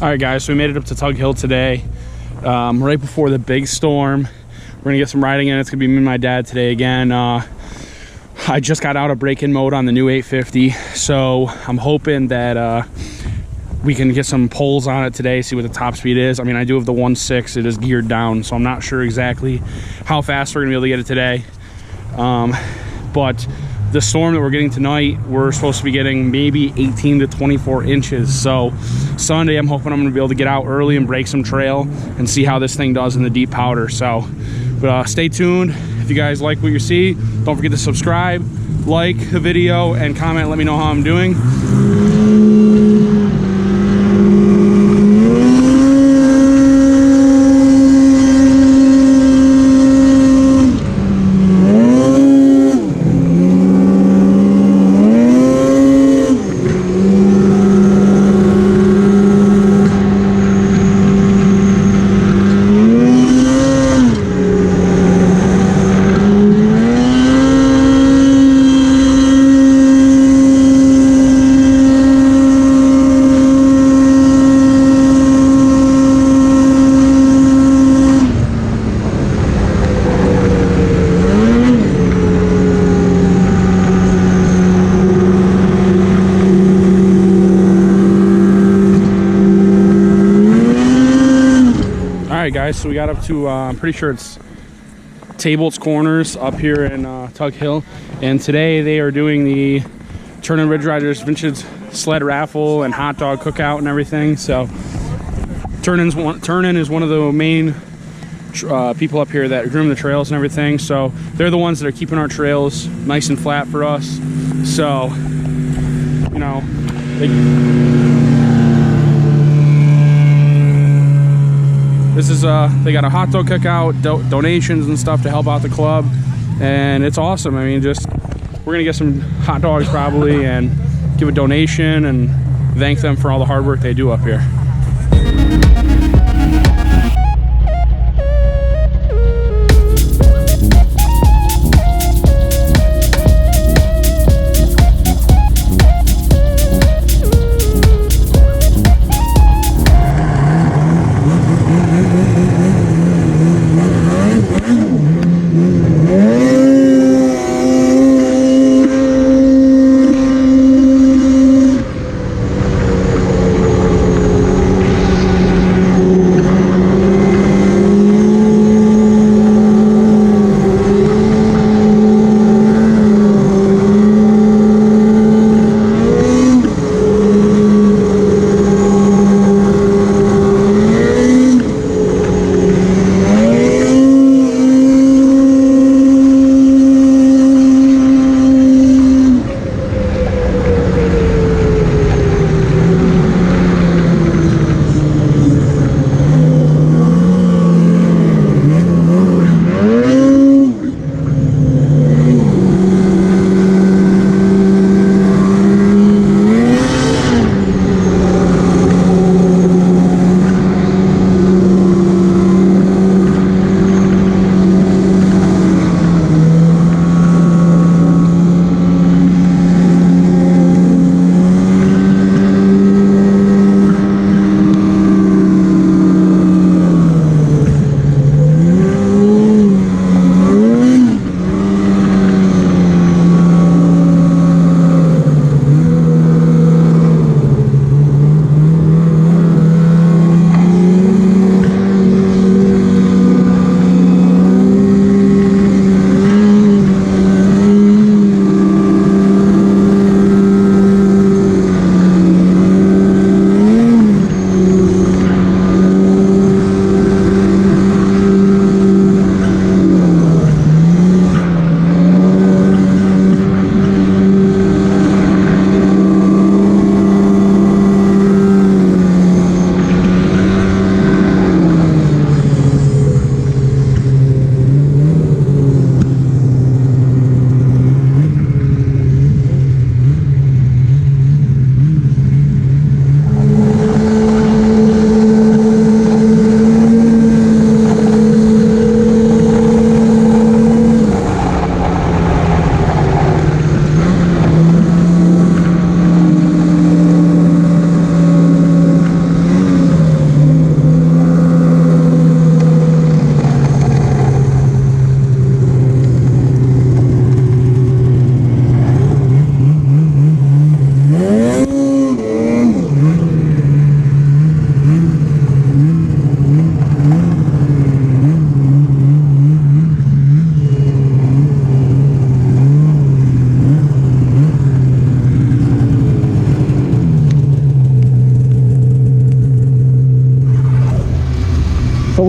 All right, guys, so we made it up to Tug Hill today, right before the big storm. We're gonna get some riding in. It's gonna be me and my dad today again. I just got out of break-in mode on the new 850, so I'm hoping that we can get some pulls on it today, see what the top speed is. I mean, I do have the 1.6, it is geared down, so I'm not sure exactly how fast we're gonna be able to get it today. But the storm that we're getting tonight, we're supposed to be getting maybe 18 to 24 inches. So Sunday, I'm hoping I'm gonna be able to get out early and break some trail and see how this thing does in the deep powder. So, but stay tuned. If you guys like what you see, don't forget to subscribe, like the video, and comment. Let me know how I'm doing. Alright guys, so we got up to, I'm pretty sure it's Table's Corners up here in Tug Hill, and today they are doing the Turn-In Ridge Riders Vintage Sled Raffle and Hot Dog Cookout and everything. So Turn-In is one of the main people up here that groom the trails and everything, so they're the ones that are keeping our trails nice and flat for us. So, you know, this is they got a hot dog cookout, donations and stuff to help out the club, and it's awesome. I mean, just we're gonna get some hot dogs probably and give a donation and thank them for all the hard work they do up here.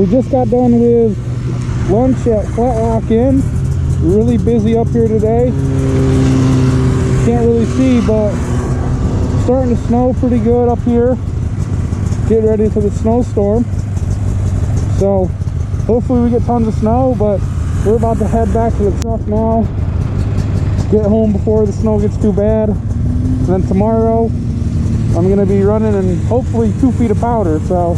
we just got done with lunch at Flat Rock Inn. Really busy up here today. Can't really see, but starting to snow pretty good up here. Get ready for the snowstorm. So hopefully we get tons of snow, but we're about to head back to the truck now. Get home before the snow gets too bad. And then tomorrow I'm gonna be running in hopefully 2 feet of powder, so.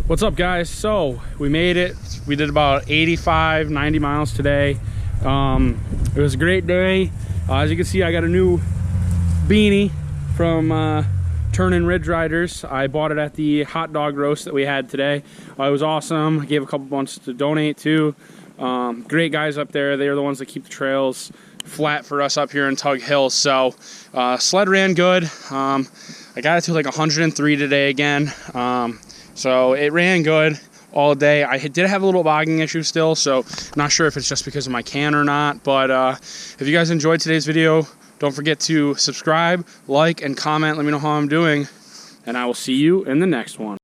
What's up, guys? So we made it. We did about 85-90 miles today. It was a great day. As you can see, I got a new beanie from Turnin' Ridge Riders. I bought it at the hot dog roast that we had today. It was awesome. I gave a couple bunch to donate to. Great guys up there. They are the ones that keep the trails flat for us up here in Tug Hill. So sled ran good. I got it to like 103 today again. So it ran good all day. I did have a little bogging issue still, so not sure if it's just because of my can or not. But if you guys enjoyed today's video, don't forget to subscribe, like, and comment. Let me know how I'm doing, and I will see you in the next one.